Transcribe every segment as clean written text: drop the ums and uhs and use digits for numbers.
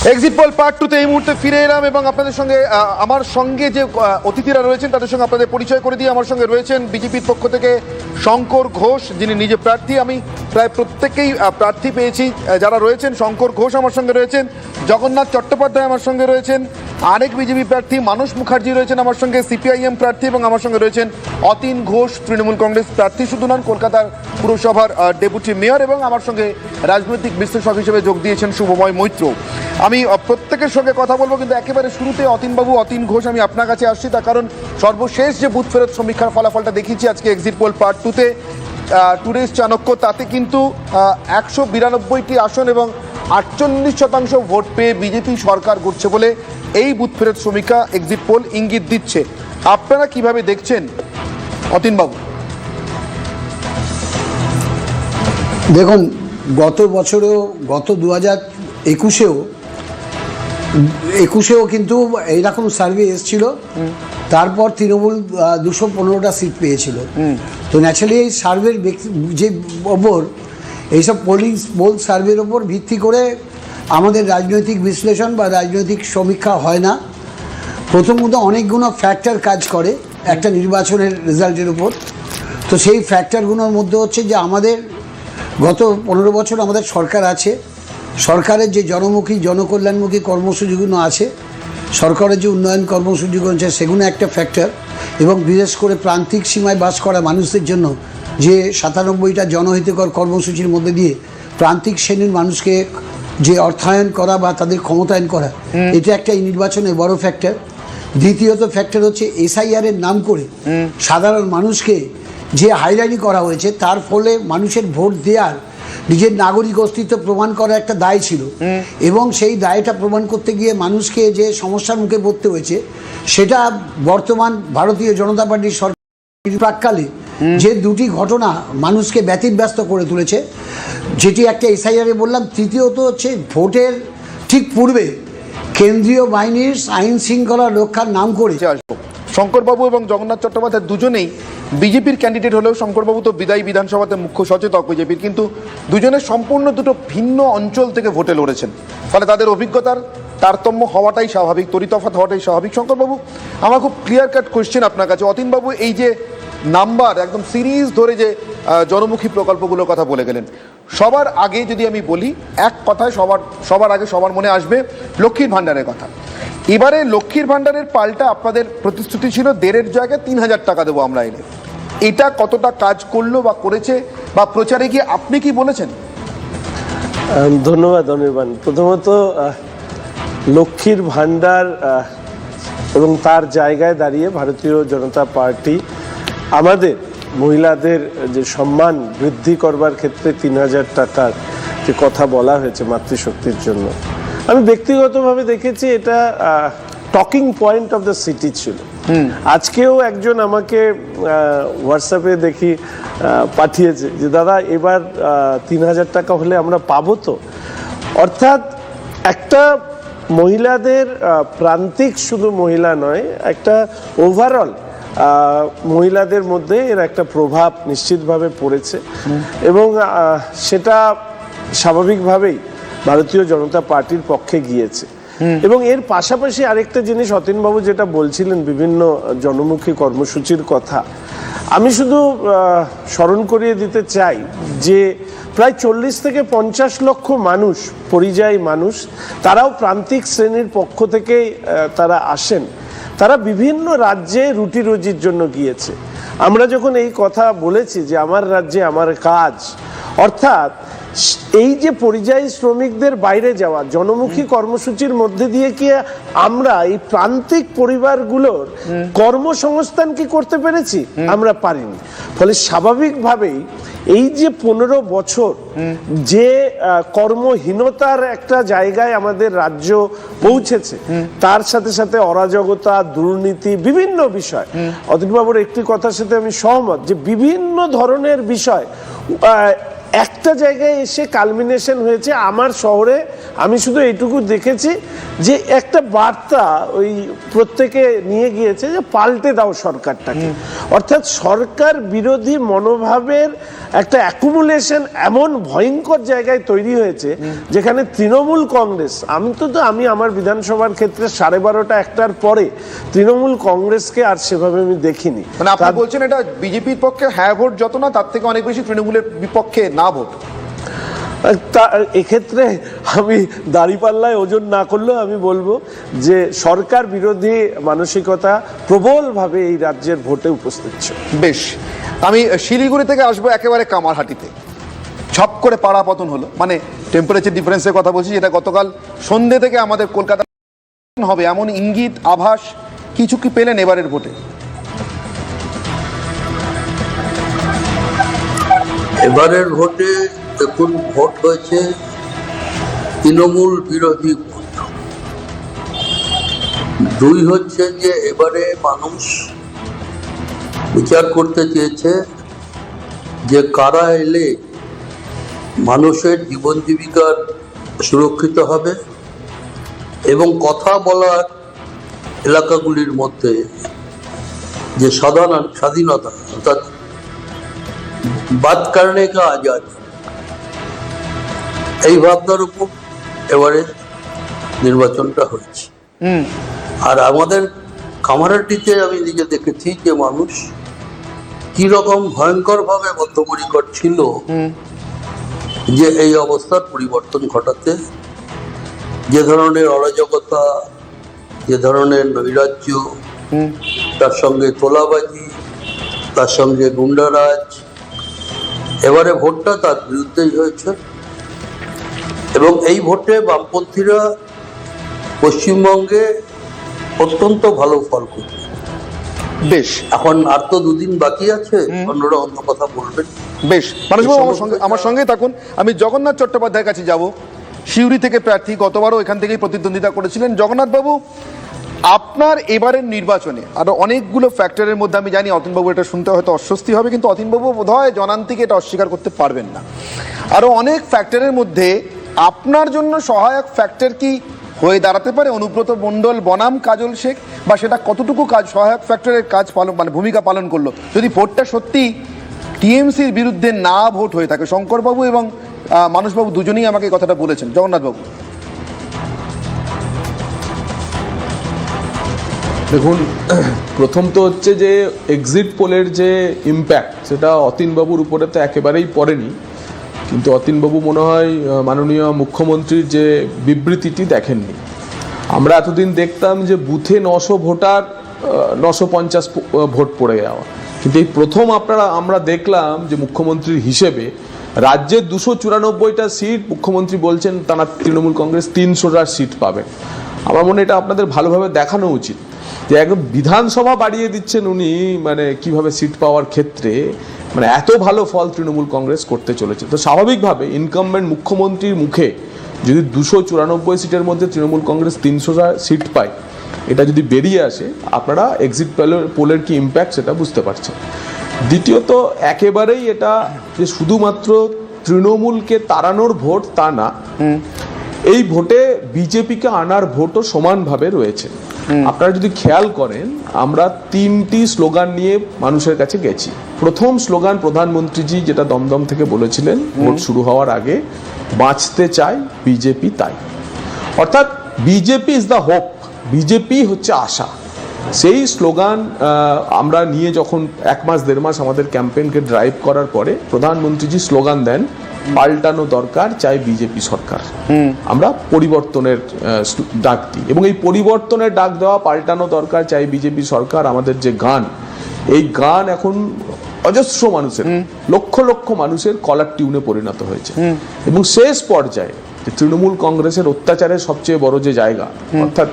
Exit pole part 2 তে এই মুহূর্তে ফিরে এলাম এবং আপনাদের সঙ্গে আমার সঙ্গে যে অতিথিরা রয়েছেন তাদের সঙ্গে আপনাদের পরিচয় করে দিয়ে আমার সঙ্গে রয়েছেন বিজেপির পক্ষ থেকে শঙ্কর ঘোষ, যিনি নিজে প্রার্থী। আমি প্রায় প্রত্যেককেই প্রার্থী পেয়েছি যারা রয়েছেন। শঙ্কর ঘোষ আমার সঙ্গে রয়েছেন, জগন্নাথ চট্টোপাধ্যায় আমার সঙ্গে রয়েছেন, আরেক বিজেপি প্রার্থী মানস মুখার্জি রয়েছেন আমার সঙ্গে, সিপিআইএম প্রার্থী, এবং আমার সঙ্গে রয়েছেন অতীন ঘোষ, তৃণমূল কংগ্রেস প্রার্থী শুধু নন, কলকাতার পুরসভার ডেপুটি মেয়র, এবং আমার সঙ্গে রাজনৈতিক বিশ্লেষক হিসেবে যোগ দিয়েছেন শুভময় মৈত্র। আমি প্রত্যেকের সঙ্গে কথা বলবো, কিন্তু একেবারে শুরুতে অতীনবাবু, অতীন ঘোষ, আমি আপনার কাছে আসছি তার কারণ সর্বশেষ যে বুথ ফেরত সমীক্ষার ফলাফলটা দেখিয়েছি আজকে এক্সিট পোল পার্ট 2 তে টুডেস চাণক্য, তাতে কিন্তু 192টি আসন এবং 48% ভোট পেয়ে বিজেপি সরকার গড়ছে বলে এই বুথ ফেরত সমীক্ষা এক্সিট পোল ইঙ্গিত দিচ্ছে। আপনারা কিভাবে দেখছেন অতীনবাবু? দেখুন, গত বছরেও, গত 2021-এও কিন্তু এইরকম সার্ভে এসেছিল। তারপর তৃণমূল 215টা সিট পেয়েছিল। তো ন্যাচারালি এই সার্ভের যে ওপর, এইসব পোল সার্ভের ওপর ভিত্তি করে আমাদের রাজনৈতিক বিশ্লেষণ বা রাজনৈতিক সমীক্ষা হয় না। প্রথমত অনেকগুলো ফ্যাক্টর কাজ করে একটা নির্বাচনের রেজাল্টের উপর। তো সেই ফ্যাক্টরগুলোর মধ্যে হচ্ছে যে আমাদের গত 15 বছর আমাদের সরকার আছে, সরকারের যে জনমুখী জনকল্যাণমুখী কর্মসূচিগুলো আছে, সরকারের যে উন্নয়ন কর্মসূচিগুলো আছে সেগুলো একটা ফ্যাক্টর, এবং বিশেষ করে প্রান্তিক সীমায় বাস করা মানুষদের জন্য যে 97টা জনহিতকর কর্মসূচির মধ্যে দিয়ে প্রান্তিক শ্রেণীর মানুষকে যে অর্থায়ন করা বা তাদের ক্ষমতায়ন করা, এটা একটা এই নির্বাচনের বড় ফ্যাক্টর। দ্বিতীয়ত ফ্যাক্টর হচ্ছে এসআইআরের নাম করে সাধারণ মানুষকে যে হাইরানি করা হয়েছে, তার ফলে মানুষের ভোট দেওয়ার নিজের নাগরিক অস্তিত্ব প্রমাণ করা একটা দায় ছিল, এবং সেই দায়টা প্রমাণ করতে গিয়ে মানুষকে যে সমস্যার মুখে পড়তে হয়েছে, সেটা বর্তমান ভারতীয় জনতা পার্টির সরকার প্রাক্কালে যে দুটি ঘটনা মানুষকে ব্যতিব্যস্ত করে তুলেছে, যেটি একটা এসআইআরে বললাম। তৃতীয়ত হচ্ছে ভোটের ঠিক পূর্বে কেন্দ্রীয় বাহিনীর আইন শৃঙ্খলা রক্ষার নাম করে আসবো। শঙ্করবাবু এবং জগন্নাথ চট্টোপাধ্যায় দুজনেই বিজেপির ক্যান্ডিডেট হলেও শঙ্করবাবু তো বিদায়ী বিধানসভাতে মুখ্য সচেতক বিজেপির, কিন্তু দুজনের সম্পূর্ণ দুটো ভিন্ন অঞ্চল থেকে ভোটে লড়েছেন, ফলে তাদের অভিজ্ঞতার তারতম্য হওয়াটাই স্বাভাবিক, তরিতফাত হওয়াটাই স্বাভাবিক। শঙ্করবাবু, আমার খুব ক্লিয়ার কাট কোয়েশ্চেন আপনার কাছে। অতীনবাবু এই যে নাম্বার একদম সিরিজ ধরে যে জনমুখী প্রকল্পগুলোর কথা বলে গেলেন, সবার আগে যদি আমি বলি, এক কথায় সবার আগে সবার মনে আসবে লক্ষ্মীর ভাণ্ডারের কথা। এবারে লক্ষ্মীর ভাণ্ডারের পাল্টা আপনাদের প্রতিশ্রুতি ছিল 1,500 জায়গায় 3,000 টাকা দেবো আমরা এনে। এটা কতটা কাজ করলো বা করেছে, বা প্রচারে গিয়ে আপনি কি বলেছেন? ধন্যবাদ অনির্বাণ। প্রথমত লক্ষ্মীর ভাণ্ডার এবং তার জায়গায় দাঁড়িয়ে ভারতীয় জনতা পার্টি আমাদের মহিলাদের যে সম্মান বৃদ্ধি করবার ক্ষেত্রে 3,000 টাকার যে কথা বলা হয়েছে মাতৃশক্তির জন্য, আমি ব্যক্তিগতভাবে দেখেছি এটা talking point of the city ছিল। আজকেও একজন আমাকে হোয়াটসঅ্যাপে দেখি পাঠিয়েছে যে দাদা এবার 3,000 টাকা হলে আমরা পাবো তো। অর্থাৎ একটা মহিলাদের প্রান্তিক শুধু মহিলা নয়, একটা ওভারঅল মহিলাদের মধ্যে এর একটা প্রভাব নিশ্চিতভাবে পড়েছে, এবং সেটা স্বাভাবিকভাবেই ভারতীয় জনতা পার্টির পক্ষে গিয়েছে। এবং এর পাশাপাশি আরেকটা জিনিস অতীনবাবু যেটা বলছিলেন বিভিন্ন জনমুখী কর্মসূচির কথা, আমি শুধু স্মরণ করিয়ে দিতে চাই যে প্রায় 40 থেকে 50 লক্ষ মানুষ, পরিযায়ী মানুষ, তারাও প্রান্তিক শ্রেণীর পক্ষ থেকেই তারা আসেন। তারা বিভিন্ন রাজ্যে রুটি রুজির জন্য গিয়েছে। আমরা যখন এই কথা বলেছি যে আমার রাজ্যে আমার কাজ, অর্থাৎ এই যে পরিযায়ী শ্রমিকদের বাইরে যাওয়া জনমুখী কর্মসূচির মধ্যে দিয়ে কি আমরা এই প্রান্তিক পরিবারগুলোর কর্মসংস্থান কি করতে পেরেছি? আমরা পারিনি। ফলে স্বাভাবিকভাবেই এই যে 15 বছর যে কর্মহীনতার একটা জায়গায় আমাদের রাজ্য পৌঁছেছে, তার সাথে সাথে অরাজকতা, দুর্নীতি, বিভিন্ন বিষয়, অতীনবাবুর একটি কথার সাথে আমি সহমত যে বিভিন্ন ধরনের বিষয় একটা জায়গায় এসে কালমিনেশন হয়েছে আমার শহরে। আমি শুধু এইটুকু দেখেছি যে একটা বার্তা ওই প্রত্যেকে নিয়ে গিয়েছে যে পাল্টে দাও সরকারটাকে, অর্থাৎ সরকার বিরোধী মনোভাবের একটা অ্যাকুমুলেশন এমন ভয়ঙ্কর জায়গায় তৈরি হয়েছে যেখানে তৃণমূল কংগ্রেস, আমি আমার বিধানসভার ক্ষেত্রে 12:30 1টার পরে তৃণমূল কংগ্রেসকে আর সেভাবে আমি দেখিনি। মানে আপনি বলছেন এটা বিজেপির পক্ষে হ্যাঁ ভোট যত না, তার থেকে অনেক বেশি তৃণমূলের বিপক্ষে না ভোট। এক্ষেত্রে আমি দাঁড়িপাল্লায় ওজন না করলেও আমি বলবো যে সরকার বিরোধী মানসিকতা প্রবলভাবে এই রাজ্যের ভোটে উপস্থিত ছিল। বেশ, আমি শিলিগুড়ি থেকে আসবো একেবারে কামারহাটিতে। ঝপ করে পাড়া পতন হলো, মানে টেম্পারেচার ডিফারেন্সের কথা বলছি, যেটা গতকাল সন্ধ্যে থেকে আমাদের কলকাতা হবে এমন ইঙ্গিত আভাস কিছু কি পেলেন এবারের ভোটে? এবারের ভোটে দেখুন, ভোট হয়েছে তৃণমূল বিরোধী ভোট। দুই হচ্ছে যে এবারে মানুষ বিচার করতে চেয়েছে যে কারা এলে মানুষের জীবন জীবিকার সুরক্ষিত হবে এবং কথা বলার এলাকাগুলির মধ্যে যে স্বাধীনতা, অর্থাৎ বাত করনে কা আজাদ, এই ভাবনার উপর এবারে নির্বাচনটা হয়েছে। আর আমাদের কামারহাটিতে আমি নিজে দেখেছি যে মানুষ কি রকম ভয়ঙ্কর ভাবে বদ্ধপরিকর ছিল যে এই অবস্থার পরিবর্তন ঘটাতে। যে ধরনের অরাজকতা, যে ধরনের নৈরাজ্য, তার সঙ্গে তোলাবাজি, তার সঙ্গে গুন্ডারাজ, এবারে ভোটটা তার বিরুদ্ধেই হয়েছে। এবং এই ভোটে বামপন্থীরা পশ্চিমবঙ্গে অত্যন্ত ভালো ফল করবে। বেশ, এখন আর তো দুদিন বাকি আছে, অন্যরা অন্য কথা বলবেন। বেশ মানুষবাবু আমার সঙ্গে থাকুন। আমি জগন্নাথ চট্টোপাধ্যায়ের কাছে যাব, সিউড়ি থেকে প্রার্থী, গতবারও এখান থেকেই প্রতিদ্বন্দ্বিতা করেছিলেন। জগন্নাথ বাবু, আপনার এবারের নির্বাচনে আরো অনেকগুলো ফ্যাক্টরের মধ্যে, আমি জানি অতীনবাবু এটা শুনতে হয়তো অস্বস্তি হবে, কিন্তু অতীনবাবু বোধহয় জনান্তিকে এটা অস্বীকার করতে পারবেন না, আরো অনেক ফ্যাক্টরের মধ্যে আপনার জন্য সহায়ক ফ্যাক্টর কি হয়ে দাঁড়াতে পারে অনুব্রত মণ্ডল বনাম কাজল শেখ, বা সেটা কতটুকু সহায়ক ফ্যাক্টরের কাজ পালন, মানে ভূমিকা পালন করলো যদি ভোটটা সত্যি টিএমসির বিরুদ্ধে না ভোট হয়ে থাকে? শঙ্করবাবু এবং মানসবাবু দুজনেই আমাকে এই কথাটা বলেছেন। জগন্নাথবাবু, দেখুন, প্রথম তো হচ্ছে যে এক্সিট পোলের যে ইম্প্যাক্ট, সেটা অতীনবাবুর উপরে তো একেবারেই পড়েনি, কিন্তু অতীনবাবু মনে হয় মাননীয় মুখ্যমন্ত্রীর যে বিবৃতিটি দেখেননি। আমরা এতদিন দেখতাম যে বুথে 900 ভোটার 950 ভোট পড়ে যাওয়া, কিন্তু এই প্রথম আমরা দেখলাম যে মুখ্যমন্ত্রীর হিসেবে রাজ্যের 294টা সিট মুখ্যমন্ত্রী বলছেন তারা তৃণমূল কংগ্রেস 300টা সিট পাবে। আমার মনে এটা আপনাদের ভালোভাবে দেখানো উচিত যে একদম বিধানসভা বাড়িয়ে দিচ্ছেন উনি, মানে কিভাবে সিট পাওয়ার ক্ষেত্রে মানে এত ভালো ফল তৃণমূল কংগ্রেস করতে চলেছে। তো স্বাভাবিকভাবে ইনকামবেন্ট মুখ্যমন্ত্রীর মুখে যদি 294 সিটের মধ্যে তৃণমূল কংগ্রেস 300টা সিট পায়, এটা যদি বেরিয়ে আসে, আপনারা এক্সিট পোলের কি ইম্প্যাক্ট সেটা বুঝতে পারছেন। দ্বিতীয়ত, একেবারেই এটা যে শুধুমাত্র তৃণমূলকে তাড়ানোর ভোট তা না, এই ভোটে বিজেপিকে আনার ভোটও সমানভাবে রয়েছে। আপনারা যদি খেয়াল করেন, আমরা 3টি স্লোগান নিয়ে মানুষের কাছে গেছি। প্রথম স্লোগান প্রধানমন্ত্রীজি যেটা দমদম থেকে বলেছিলেন ভোট শুরু হওয়ার আগে, বাঁচতে চাই বিজেপি তাই, অর্থাৎ BJP is the hope, BJP হচ্ছে আশা। সেই স্লোগান আমরা নিয়ে যখন 1 মাস 1.5 মাস আমাদের ক্যাম্পেইনকে ড্রাইভ করার পরে প্রধানমন্ত্রীজি স্লোগান দেন, পাল্টানো দরকার চাই বিজেপি সরকার। আমরা পরিবর্তনের ডাক দিই, এবং এই পরিবর্তনের ডাক দেওয়া, পাল্টানো দরকার চাই বিজেপি সরকার, আমাদের যে গান, এই গান এখন অজস্র মানুষের, লক্ষ লক্ষ মানুষের কলার টিউনে পরিণত হয়েছে। এবং শেষ পর্যায়ে যে তৃণমূল কংগ্রেসের অত্যাচারের সবচেয়ে বড় যে জায়গা, অর্থাৎ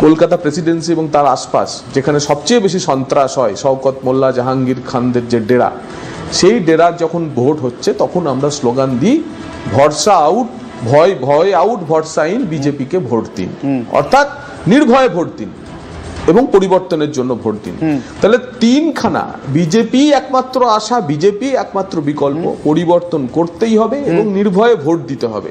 কলকাতা প্রেসিডেন্সি এবং তার আশপাশ, যেখানে সবচেয়ে বেশি সন্ত্রাস হয়, শওকত মোল্লা, জাহাঙ্গীর খানদের যে ডেরা, সেই ডেরার যখন ভোট হচ্ছে তখন আমরা স্লোগান দিই, ভরসা আউট, ভয় আউট, ভরসা ইন, বিজেপিকে ভোট দিন, অর্থাৎ নির্ভয়ে ভোট দিন। এবং পরিবর্তনের জন্য ভোট দিন। তাহলে তিনখানা বিজেপি একমাত্র আশা, বিজেপি একমাত্র বিকল্প, পরিবর্তন করতেই হবে এবং নির্ভয়ে ভোট দিতে হবে।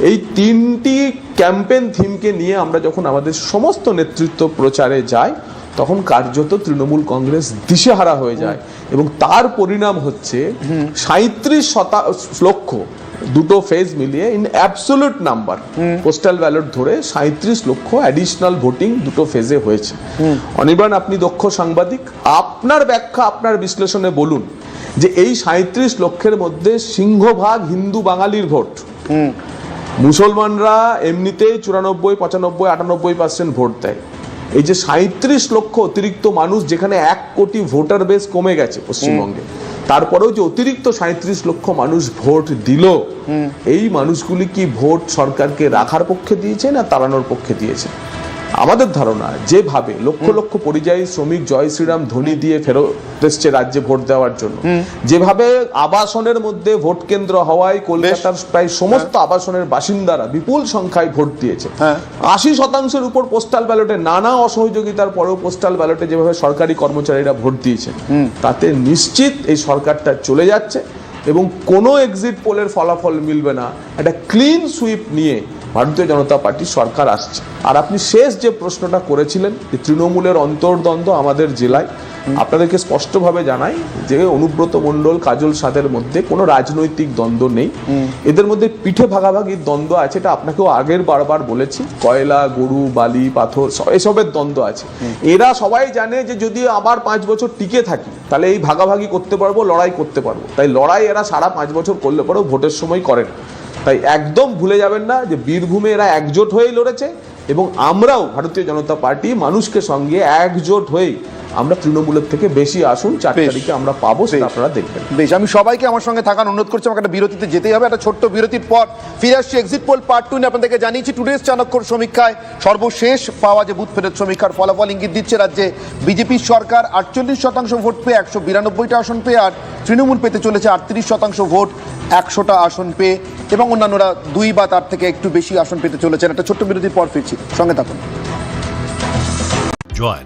এই তিনটি ক্যাম্পেইন থিমকে নিয়ে আমরা যখন আমাদের সমস্ত নেতৃত্ব প্রচারে যাই তখন কার্যত তৃণমূল কংগ্রেস দিশেহারা হয়ে যায় এবং তার পরিণাম হচ্ছে 37 লক্ষ, দুটো ফেজ মিলিয়ে in absolute number postal ballot ধরে 37 লক্ষ অ্যাডিশনাল ভোটিং দুটো ফেজে হয়েছে। অনির্বাণ, আপনি দক্ষ সাংবাদিক, আপনার ব্যাখ্যা, আপনার বিশ্লেষণে বলুন যে এই 37 লক্ষের মধ্যে সিংহভাগ হিন্দু বাঙালির ভোট। মুসলমানরা এমনিতেই 94, 95, 98% ভোট দেয়। এই যে 37 লক্ষ অতিরিক্ত মানুষ, যেখানে 1 কোটি ভোটার বেস কমে গেছে পশ্চিমবঙ্গে, তারপরেও যে অতিরিক্ত 37 লক্ষ মানুষ ভোট দিল, এই মানুষগুলি কি ভোট সরকারকে রাখার পক্ষে দিয়েছে না তাড়ানোর পক্ষে দিয়েছে? আমাদের ধারণা যেভাবে লক্ষ লক্ষ পরিযায়ী শ্রমিক জয় শ্রীরাম ধ্বনি দিয়ে ফেরত এসছে রাজ্যে ভোট দেওয়ার জন্য, যেভাবে আবাসনের মধ্যে ভোট কেন্দ্র হওয়ায় কলকাতার প্রায় সমস্ত আবাসনের বাসিন্দারা বিপুল সংখ্যায় ভোট দিয়েছে, 80% উপর পোস্টাল ব্যালটে নানা অসহযোগিতার পরেও পোস্টাল ব্যালটে যেভাবে সরকারি কর্মচারীরা ভোট দিয়েছেন, তাতে নিশ্চিত এই সরকারটা চলে যাচ্ছে এবং কোনো এক্সিট পোলের ফলাফল মিলবে না। একটা ক্লিন সুইপ নিয়ে ভারতীয় জনতা পার্টি সরকার আসছে। আর আপনি শেষ যে প্রশ্নটা করেছিলেন যে তৃণমূলের অন্তর্দ্বন্দ্ব আমাদের জেলায়, আপনাদেরকে স্পষ্টভাবে জানাই যে অনুব্রত মণ্ডল, কাজল সাদের মধ্যে কোনো রাজনৈতিক দ্বন্দ্ব নেই। এদের মধ্যে পিঠে ভাগাভাগির দ্বন্দ্ব আছে, এটা আপনাকেও আগের বারবার বলেছি। কয়লা, গরু, বালি, পাথর এসবের দ্বন্দ্ব আছে। এরা সবাই জানে যে যদি আবার 5 বছর টিকে থাকি তাহলে এই ভাগাভাগি করতে পারবো, লড়াই করতে পারবো। তাই লড়াই এরা সারা 5 বছর করলে পরেও ভোটের সময় করেন। তাই একদম ভুলে যাবেন না যে বীরভূমে এরা একজোট হয়েই লড়েছে এবং আমরাও ভারতীয় জনতা পার্টি মানুষকে সঙ্গে একজোট হয়ে আমরা তৃণমূলের থেকে বেশি আসুন 4 তারিখে আমরা পাবো, সেটা আপনারা দেখবেন। বেশ, আমি সবাইকে আমার সঙ্গে থাকার অনুরোধ করছি। আমাকে একটা বিরতিতে যেতেই হবে, একটা ছোট্ট বিরতির পর ফিরে আসছি। এক্সিট পোল পার্ট 2 নিয়ে আপনাদেরকে জানিয়েছি টুডেস চাণক্যর সমীক্ষায় সর্বশেষ পাওয়া যে বুথ ফেরত সমীক্ষার ফলাফল ইঙ্গিত দিচ্ছে রাজ্যে বিজেপির সরকার 48% ভোট পেয়ে 192টা আসন পেয়ে, আর তৃণমূল পেতে চলেছে 38% ভোট 100টা আসন পেয়ে, এবং অন্যান্যরা 2 বা তার থেকে একটু বেশি আসন পেতে চলেছেন। একটা ছোট্ট বিরতির পর ফিরছি, সঙ্গে থাকুন। Join